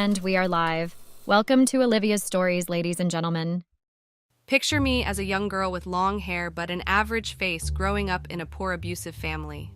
And we are live. Welcome to Olivia's Stories, ladies and gentlemen. Picture me as a young girl with long hair but an average face growing up in a poor abusive family.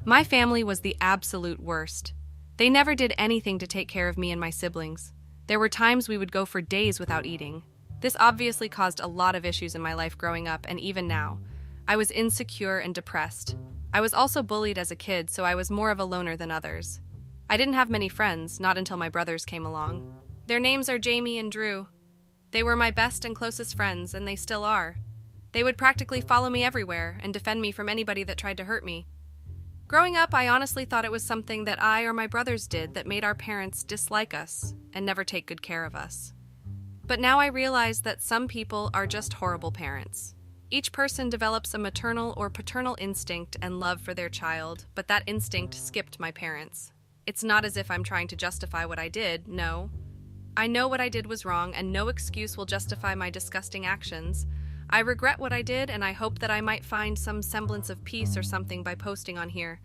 My family was the absolute worst. They never did anything to take care of me and my siblings. There were times we would go for days without eating. This obviously caused a lot of issues in my life growing up and even now. I was insecure and depressed. I was also bullied as a kid, so I was more of a loner than others. I didn't have many friends, not until my brothers came along. Their names are Jamie and Drew. They were my best and closest friends, and they still are. They would practically follow me everywhere and defend me from anybody that tried to hurt me. Growing up, I honestly thought it was something that I or my brothers did that made our parents dislike us and never take good care of us. But now I realize that some people are just horrible parents. Each person develops a maternal or paternal instinct and love for their child, but that instinct skipped my parents. It's not as if I'm trying to justify what I did, no. I know what I did was wrong, and no excuse will justify my disgusting actions. I regret what I did, and I hope that I might find some semblance of peace or something by posting on here.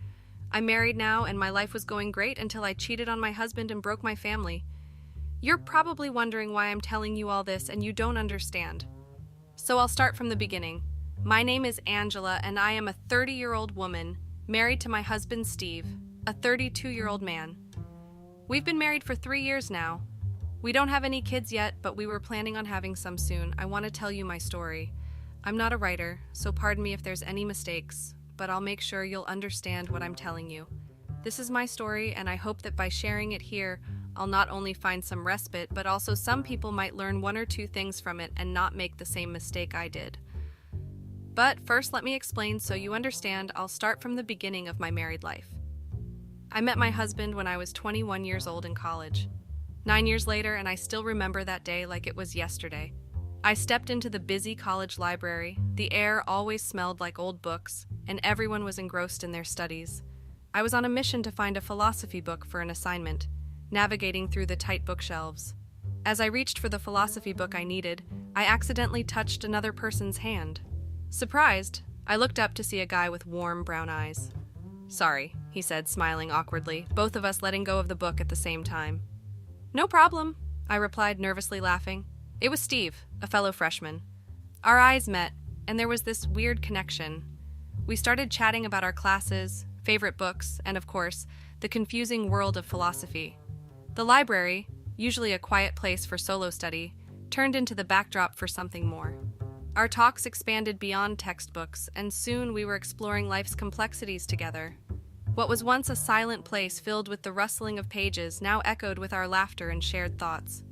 I'm married now, and my life was going great until I cheated on my husband and broke my family. You're probably wondering why I'm telling you all this, and you don't understand. So I'll start from the beginning. My name is Angela, and I am a 30-year-old woman, married to my husband Steve, a 32-year-old man. We've been married for 3 years now. We don't have any kids yet, but we were planning on having some soon. I want to tell you my story. I'm not a writer, so pardon me if there's any mistakes, but I'll make sure you'll understand what I'm telling you. This is my story, and I hope that by sharing it here, I'll not only find some respite, but also some people might learn one or two things from it and not make the same mistake I did. But first, let me explain so you understand. I'll start from the beginning of my married life. I met my husband when I was 21 years old in college. 9 years later, and I still remember that day like it was yesterday. I stepped into the busy college library. The air always smelled like old books, and everyone was engrossed in their studies. I was on a mission to find a philosophy book for an assignment, navigating through the tight bookshelves. As I reached for the philosophy book I needed, I accidentally touched another person's hand. Surprised, I looked up to see a guy with warm brown eyes. "Sorry," he said, smiling awkwardly, both of us letting go of the book at the same time. "No problem," I replied, nervously laughing. It was Steve, a fellow freshman. Our eyes met, and there was this weird connection. We started chatting about our classes, favorite books, and of course, the confusing world of philosophy. The library, usually a quiet place for solo study, turned into the backdrop for something more. Our talks expanded beyond textbooks, and soon we were exploring life's complexities together. What was once a silent place filled with the rustling of pages now echoed with our laughter and shared thoughts.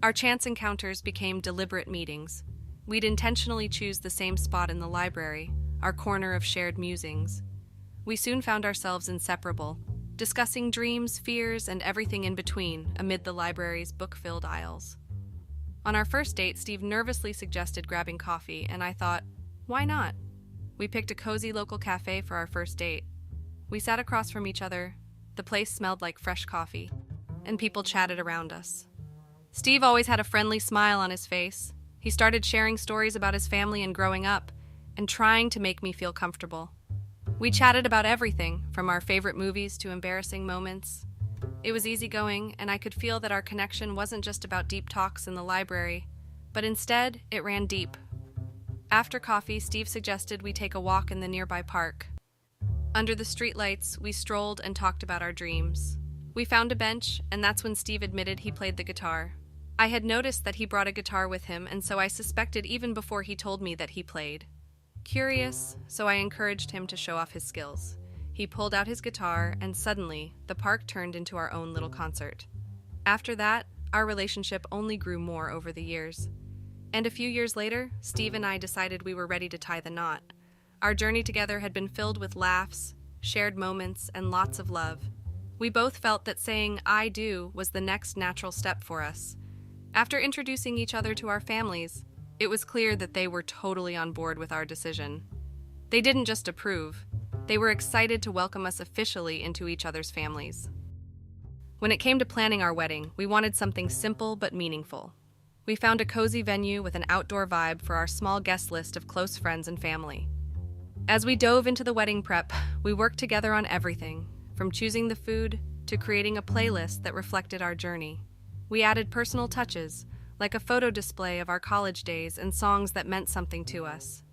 Our chance encounters became deliberate meetings. We'd intentionally choose the same spot in the library, our corner of shared musings. We soon found ourselves inseparable, discussing dreams, fears, and everything in between amid the library's book-filled aisles. On our first date, Steve nervously suggested grabbing coffee, and I thought, why not? We picked a cozy local cafe for our first date. We sat across from each other. The place smelled like fresh coffee, and people chatted around us. Steve always had a friendly smile on his face. He started sharing stories about his family and growing up, and trying to make me feel comfortable. We chatted about everything, from our favorite movies to embarrassing moments. It was easygoing, and I could feel that our connection wasn't just about deep talks in the library, but instead, it ran deep. After coffee, Steve suggested we take a walk in the nearby park. Under the streetlights, we strolled and talked about our dreams. We found a bench, and that's when Steve admitted he played the guitar. I had noticed that he brought a guitar with him, and so I suspected even before he told me that he played. Curious, so I encouraged him to show off his skills. He pulled out his guitar, and suddenly, the park turned into our own little concert. After that, our relationship only grew more over the years. And a few years later, Steve and I decided we were ready to tie the knot. Our journey together had been filled with laughs, shared moments, and lots of love. We both felt that saying "I do" was the next natural step for us. After introducing each other to our families, it was clear that they were totally on board with our decision. They didn't just approve, they were excited to welcome us officially into each other's families. When it came to planning our wedding, we wanted something simple but meaningful. We found a cozy venue with an outdoor vibe for our small guest list of close friends and family. As we dove into the wedding prep, we worked together on everything, from choosing the food to creating a playlist that reflected our journey. We added personal touches, like a photo display of our college days and songs that meant something to us.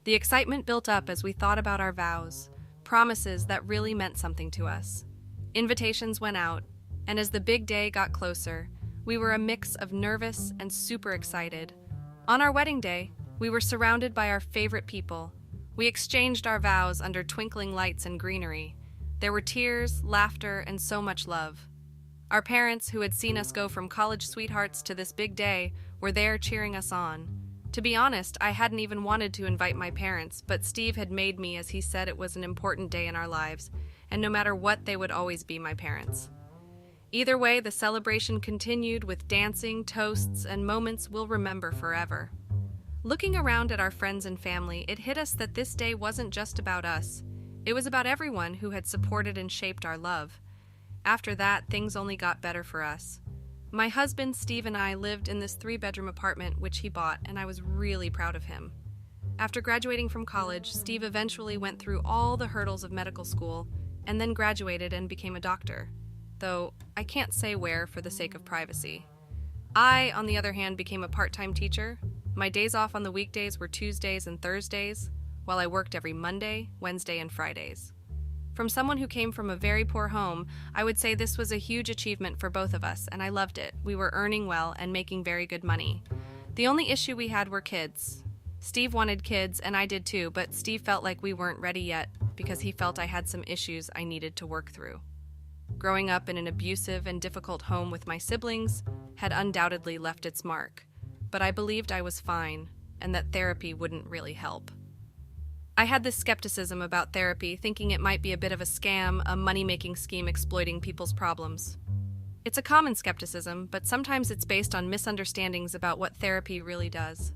The excitement built up as we thought about our vows, promises that really meant something to us. Invitations went out, and as the big day got closer, we were a mix of nervous and super excited. On our wedding day, we were surrounded by our favorite people. We exchanged our vows under twinkling lights and greenery. There were tears, laughter, and so much love. Our parents, who had seen us go from college sweethearts to this big day, were there cheering us on. To be honest, I hadn't even wanted to invite my parents, but Steve had made me as he said it was an important day in our lives, and no matter what, they would always be my parents. Either way, the celebration continued with dancing, toasts, and moments we'll remember forever. Looking around at our friends and family, it hit us that this day wasn't just about us. It was about everyone who had supported and shaped our love. After that, things only got better for us. My husband, Steve, and I lived in this 3-bedroom apartment which he bought, and I was really proud of him. After graduating from college, Steve eventually went through all the hurdles of medical school and then graduated and became a doctor, though I can't say where for the sake of privacy. I, on the other hand, became a part-time teacher. My days off on the weekdays were Tuesdays and Thursdays, while I worked every Monday, Wednesday, and Fridays. From someone who came from a very poor home, I would say this was a huge achievement for both of us, and I loved it. We were earning well and making very good money. The only issue we had were kids. Steve wanted kids, and I did too, but Steve felt like we weren't ready yet because he felt I had some issues I needed to work through. Growing up in an abusive and difficult home with my siblings had undoubtedly left its mark, but I believed I was fine and that therapy wouldn't really help. I had this skepticism about therapy, thinking it might be a bit of a scam, a money-making scheme exploiting people's problems. It's a common skepticism, but sometimes it's based on misunderstandings about what therapy really does.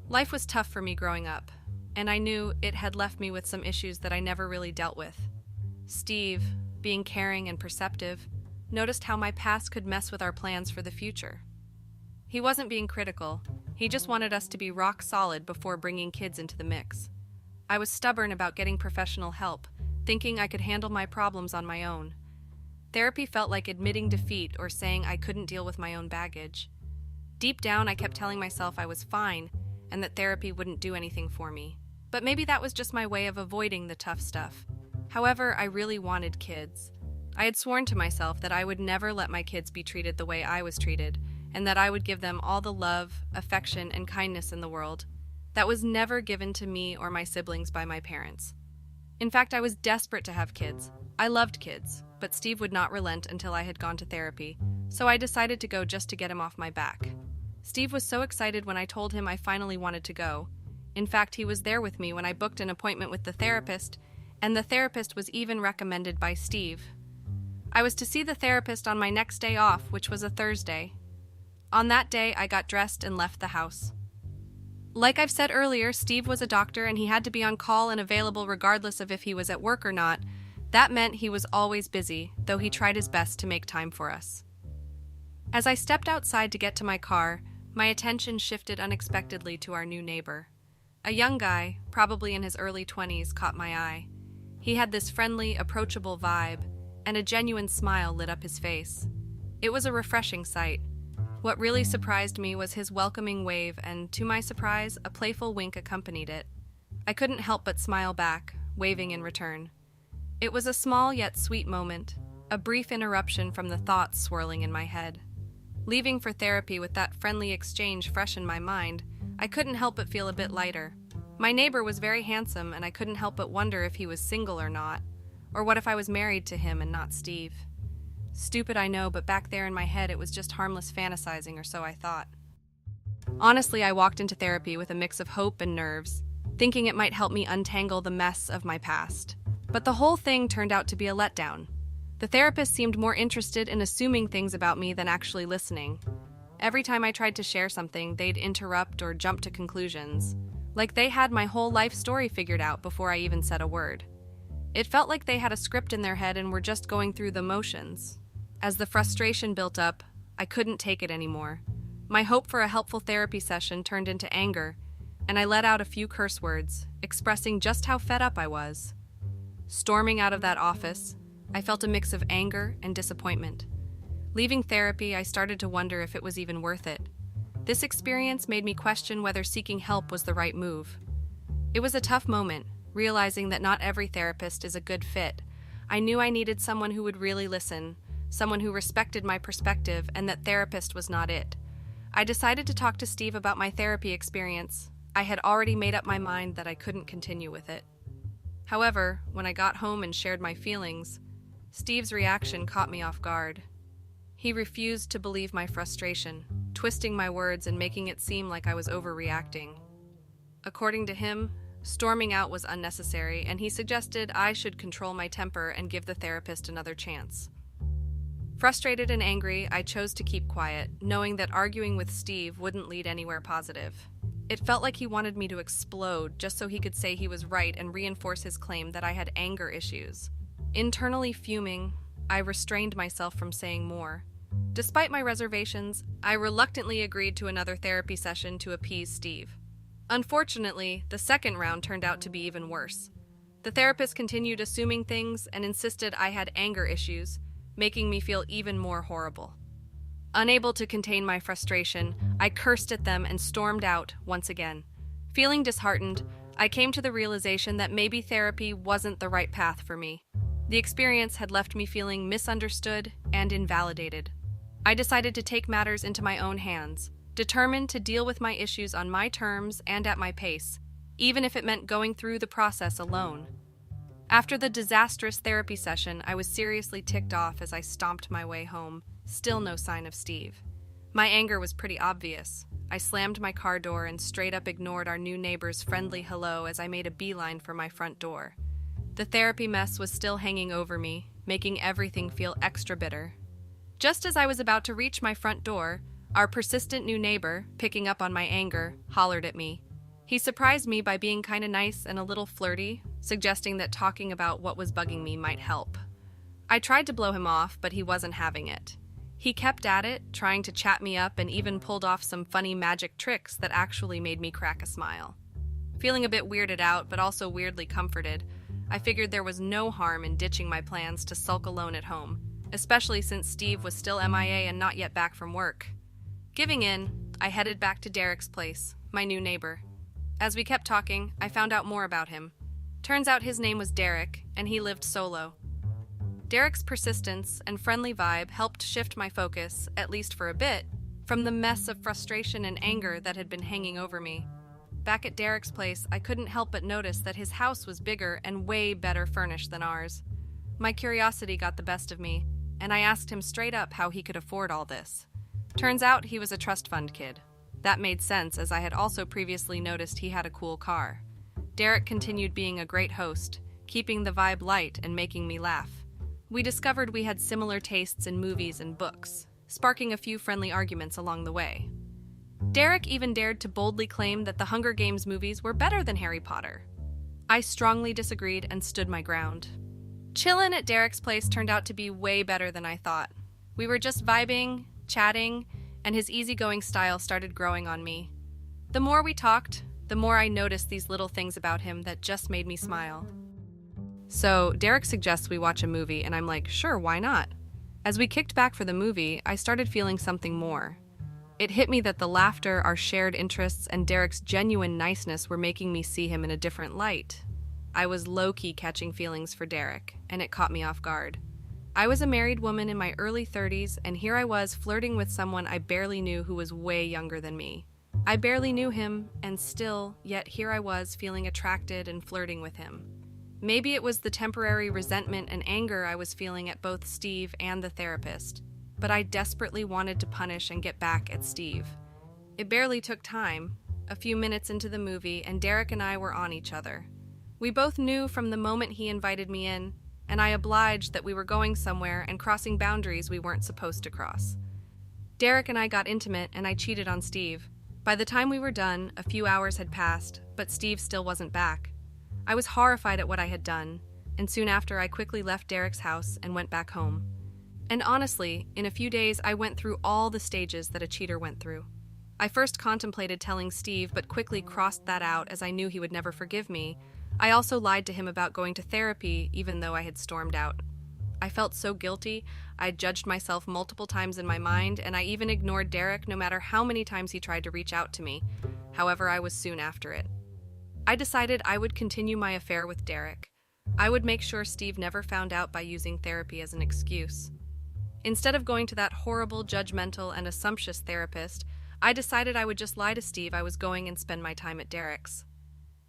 Life was tough for me growing up, and I knew it had left me with some issues that I never really dealt with. Steve, being caring and perceptive, noticed how my past could mess with our plans for the future. He wasn't being critical, he just wanted us to be rock solid before bringing kids into the mix. I was stubborn about getting professional help, thinking I could handle my problems on my own. Therapy felt like admitting defeat or saying I couldn't deal with my own baggage. Deep down, I kept telling myself I was fine and that therapy wouldn't do anything for me. But maybe that was just my way of avoiding the tough stuff. However, I really wanted kids. I had sworn to myself that I would never let my kids be treated the way I was treated, and that I would give them all the love, affection, and kindness in the world that was never given to me or my siblings by my parents. In fact, I was desperate to have kids. I loved kids, but Steve would not relent until I had gone to therapy, so I decided to go just to get him off my back. Steve was so excited when I told him I finally wanted to go. In fact, he was there with me when I booked an appointment with the therapist, and the therapist was even recommended by Steve. I was to see the therapist on my next day off, which was a Thursday. On that day, I got dressed and left the house. Like I've said earlier, Steve was a doctor and he had to be on call and available regardless of if he was at work or not. That meant he was always busy, though he tried his best to make time for us. As I stepped outside to get to my car, my attention shifted unexpectedly to our new neighbor. A young guy, probably in his early 20s, caught my eye. He had this friendly, approachable vibe, and a genuine smile lit up his face. It was a refreshing sight. What really surprised me was his welcoming wave, and to my surprise, a playful wink accompanied it. I couldn't help but smile back, waving in return. It was a small yet sweet moment, a brief interruption from the thoughts swirling in my head. Leaving for therapy with that friendly exchange fresh in my mind, I couldn't help but feel a bit lighter. My neighbor was very handsome, and I couldn't help but wonder if he was single or not, or what if I was married to him and not Steve. Stupid, I know, but back there in my head it was just harmless fantasizing, or so I thought. Honestly, I walked into therapy with a mix of hope and nerves, thinking it might help me untangle the mess of my past. But the whole thing turned out to be a letdown. The therapist seemed more interested in assuming things about me than actually listening. Every time I tried to share something, they'd interrupt or jump to conclusions, like they had my whole life story figured out before I even said a word. It felt like they had a script in their head and were just going through the motions. As the frustration built up, I couldn't take it anymore. My hope for a helpful therapy session turned into anger, and I let out a few curse words, expressing just how fed up I was. Storming out of that office, I felt a mix of anger and disappointment. Leaving therapy, I started to wonder if it was even worth it. This experience made me question whether seeking help was the right move. It was a tough moment, realizing that not every therapist is a good fit. I knew I needed someone who would really listen, someone who respected my perspective, and that therapist was not it. I decided to talk to Steve about my therapy experience. I had already made up my mind that I couldn't continue with it. However, when I got home and shared my feelings, Steve's reaction caught me off guard. He refused to believe my frustration, twisting my words and making it seem like I was overreacting. According to him, storming out was unnecessary, and he suggested I should control my temper and give the therapist another chance. Frustrated and angry, I chose to keep quiet, knowing that arguing with Steve wouldn't lead anywhere positive. It felt like he wanted me to explode just so he could say he was right and reinforce his claim that I had anger issues. Internally fuming, I restrained myself from saying more. Despite my reservations, I reluctantly agreed to another therapy session to appease Steve. Unfortunately, the second round turned out to be even worse. The therapist continued assuming things and insisted I had anger issues, making me feel even more horrible. Unable to contain my frustration, I cursed at them and stormed out once again. Feeling disheartened, I came to the realization that maybe therapy wasn't the right path for me. The experience had left me feeling misunderstood and invalidated. I decided to take matters into my own hands, determined to deal with my issues on my terms and at my pace, even if it meant going through the process alone. After the disastrous therapy session, I was seriously ticked off as I stomped my way home. Still no sign of Steve. My anger was pretty obvious. I slammed my car door and straight up ignored our new neighbor's friendly hello as I made a beeline for my front door. The therapy mess was still hanging over me, making everything feel extra bitter. Just as I was about to reach my front door, our persistent new neighbor, picking up on my anger, hollered at me. He surprised me by being kinda nice and a little flirty, suggesting that talking about what was bugging me might help. I tried to blow him off, but he wasn't having it. He kept at it, trying to chat me up and even pulled off some funny magic tricks that actually made me crack a smile. Feeling a bit weirded out, but also weirdly comforted, I figured there was no harm in ditching my plans to sulk alone at home, especially since Steve was still MIA and not yet back from work. Giving in, I headed back to Derek's place, my new neighbor. As we kept talking, I found out more about him. Turns out his name was Derek, and he lived solo. Derek's persistence and friendly vibe helped shift my focus, at least for a bit, from the mess of frustration and anger that had been hanging over me. Back at Derek's place, I couldn't help but notice that his house was bigger and way better furnished than ours. My curiosity got the best of me, and I asked him straight up how he could afford all this. Turns out he was a trust fund kid. That made sense, as I had also previously noticed he had a cool car. Derek continued being a great host, keeping the vibe light and making me laugh. We discovered we had similar tastes in movies and books, sparking a few friendly arguments along the way. Derek even dared to boldly claim that the Hunger Games movies were better than Harry Potter. I strongly disagreed and stood my ground. Chillin' at Derek's place turned out to be way better than I thought. We were just vibing, chatting, and his easygoing style started growing on me. The more we talked, the more I noticed these little things about him that just made me smile. So, Derek suggests we watch a movie, and I'm like, sure, why not? As we kicked back for the movie, I started feeling something more. It hit me that the laughter, our shared interests, and Derek's genuine niceness were making me see him in a different light. I was low-key catching feelings for Derek, and it caught me off guard. I was a married woman in my early 30s, and here I was flirting with someone I barely knew who was way younger than me. I barely knew him, and still, yet here I was feeling attracted and flirting with him. Maybe it was the temporary resentment and anger I was feeling at both Steve and the therapist, but I desperately wanted to punish and get back at Steve. It barely took time. A few minutes into the movie, and Derek and I were on each other. We both knew from the moment he invited me in, and I obliged that we were going somewhere and crossing boundaries we weren't supposed to cross. Derek and I got intimate, and I cheated on Steve. By the time we were done, a few hours had passed, but Steve still wasn't back. I was horrified at what I had done, and soon after I quickly left Derek's house and went back home. And honestly, in a few days I went through all the stages that a cheater went through. I first contemplated telling Steve, but quickly crossed that out as I knew he would never forgive me. I also lied to him about going to therapy, even though I had stormed out. I felt so guilty, I judged myself multiple times in my mind, and I even ignored Derek no matter how many times he tried to reach out to me. However, I was soon after it. I decided I would continue my affair with Derek. I would make sure Steve never found out by using therapy as an excuse. Instead of going to that horrible, judgmental, and assumptuous therapist, I decided I would just lie to Steve I was going and spend my time at Derek's.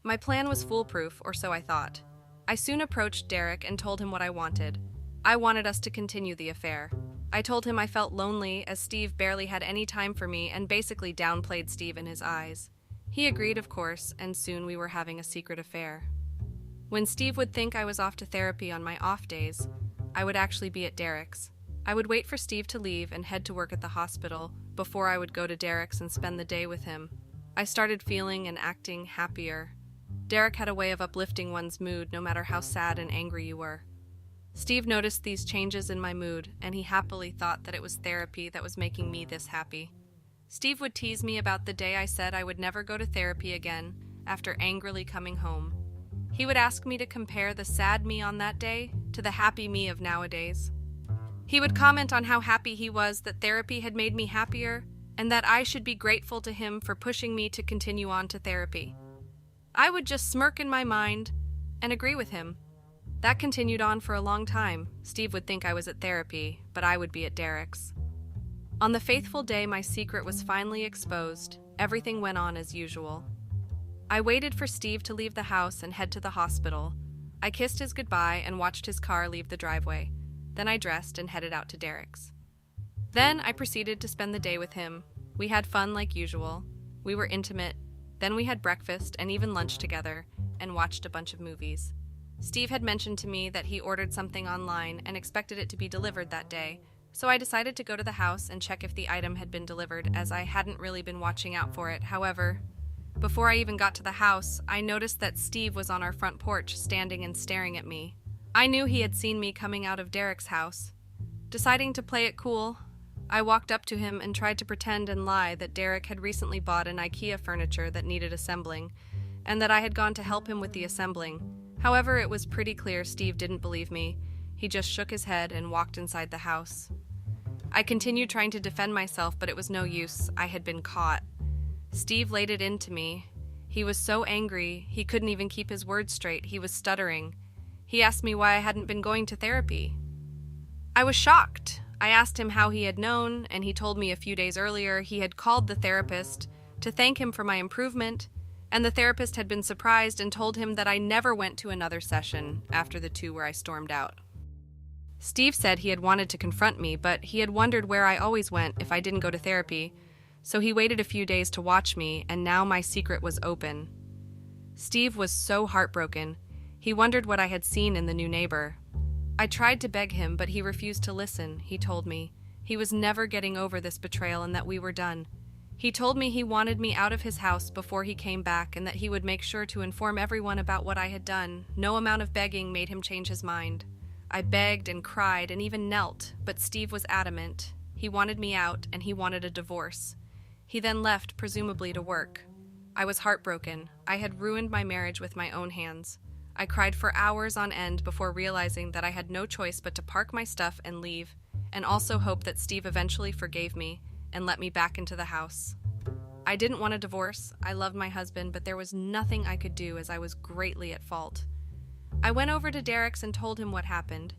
My plan was foolproof, or so I thought. I soon approached Derek and told him what I wanted. I wanted us to continue the affair. I told him I felt lonely as Steve barely had any time for me and basically downplayed Steve in his eyes. He agreed, of course, and soon we were having a secret affair. When Steve would think I was off to therapy on my off days, I would actually be at Derek's. I would wait for Steve to leave and head to work at the hospital before I would go to Derek's and spend the day with him. I started feeling and acting happier. Derek had a way of uplifting one's mood no matter how sad and angry you were. Steve noticed these changes in my mood, and he happily thought that it was therapy that was making me this happy. Steve would tease me about the day I said I would never go to therapy again after angrily coming home. He would ask me to compare the sad me on that day to the happy me of nowadays. He would comment on how happy he was that therapy had made me happier and that I should be grateful to him for pushing me to continue on to therapy. I would just smirk in my mind and agree with him. That continued on for a long time. Steve would think I was at therapy, but I would be at Derek's. On the faithful day my secret was finally exposed, everything went on as usual. I waited for Steve to leave the house and head to the hospital. I kissed his goodbye and watched his car leave the driveway. Then I dressed and headed out to Derek's. Then I proceeded to spend the day with him. We had fun like usual. We were intimate. Then we had breakfast and even lunch together and watched a bunch of movies. Steve had mentioned to me that he ordered something online and expected it to be delivered that day, so I decided to go to the house and check if the item had been delivered, as I hadn't really been watching out for it. However, before I even got to the house, I noticed that Steve was on our front porch standing and staring at me. I knew he had seen me coming out of Derek's house. Deciding to play it cool, I walked up to him and tried to pretend and lie that Derek had recently bought an IKEA furniture that needed assembling, and that I had gone to help him with the assembling. However, it was pretty clear Steve didn't believe me. He just shook his head and walked inside the house. I continued trying to defend myself, but it was no use. I had been caught. Steve laid it into me. He was so angry, he couldn't even keep his words straight. He was stuttering. He asked me why I hadn't been going to therapy. I was shocked. I asked him how he had known, and he told me a few days earlier he had called the therapist to thank him for my improvement, and the therapist had been surprised and told him that I never went to another session after the two where I stormed out. Steve said he had wanted to confront me, but he had wondered where I always went if I didn't go to therapy, so he waited a few days to watch me, and now my secret was open. Steve was so heartbroken. He wondered what I had seen in the new Neighbor. I tried to beg him, but he refused to listen. He told me he was never getting over this betrayal and that we were done. He told me he wanted me out of his house before he came back and that he would make sure to inform everyone about what I had done. No amount of begging made him change his mind. I begged and cried and even knelt, but Steve was adamant. He wanted me out and he wanted a divorce. He then left, presumably to work. I was heartbroken. I had ruined my marriage with my own hands. I cried for hours on end before realizing that I had no choice but to park my stuff and leave, and also hope that Steve eventually forgave me and let me back into the house. I didn't want a divorce. I loved my husband, but there was nothing I could do as I was greatly at fault. I went over to Derek's and told him what happened.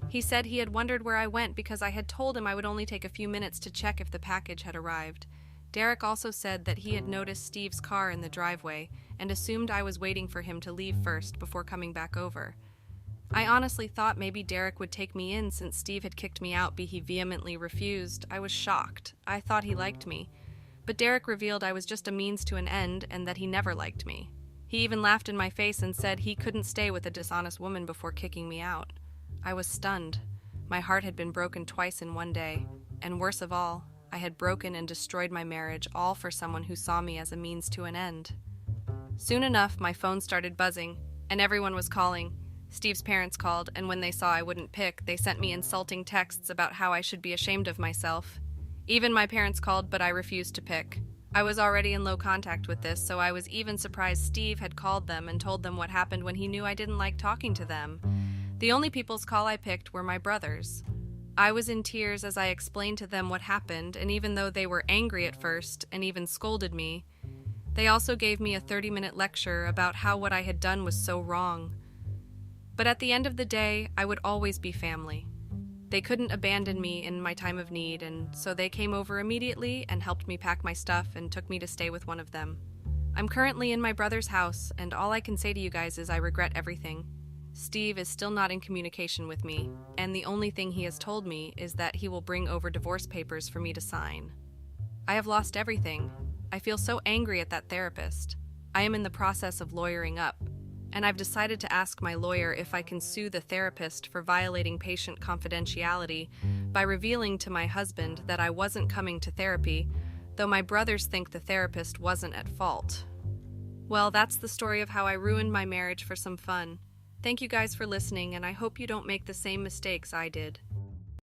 He said he had wondered where I went because I had told him I would only take a few minutes to check if the package had arrived. Derek also said that he had noticed Steve's car in the driveway and assumed I was waiting for him to leave first before coming back over. I honestly thought maybe Derek would take me in since Steve had kicked me out, but he vehemently refused. I was shocked. I thought he liked me. But Derek revealed I was just a means to an end and that he never liked me. He even laughed in my face and said he couldn't stay with a dishonest woman before kicking me out. I was stunned. My heart had been broken twice in one day, and worse of all, I had broken and destroyed my marriage, all for someone who saw me as a means to an end. Soon enough, my phone started buzzing, and everyone was calling. Steve's parents called, and when they saw I wouldn't pick, they sent me insulting texts about how I should be ashamed of myself. Even my parents called, but I refused to pick. I was already in low contact with this, so I was even surprised Steve had called them and told them what happened when he knew I didn't like talking to them. The only people's call I picked were my brothers. I was in tears as I explained to them what happened, and even though they were angry at first and even scolded me, they also gave me a 30-minute lecture about how what I had done was so wrong. But at the end of the day, I would always be family. They couldn't abandon me in my time of need, and so they came over immediately and helped me pack my stuff and took me to stay with one of them. I'm currently in my brother's house, and all I can say to you guys is I regret everything. Steve is still not in communication with me, and the only thing he has told me is that he will bring over divorce papers for me to sign. I have lost everything. I feel so angry at that therapist. I am in the process of lawyering up, and I've decided to ask my lawyer if I can sue the therapist for violating patient confidentiality by revealing to my husband that I wasn't coming to therapy, though my brothers think the therapist wasn't at fault. Well, that's the story of how I ruined my marriage for some fun. Thank you guys for listening, and I hope you don't make the same mistakes I did.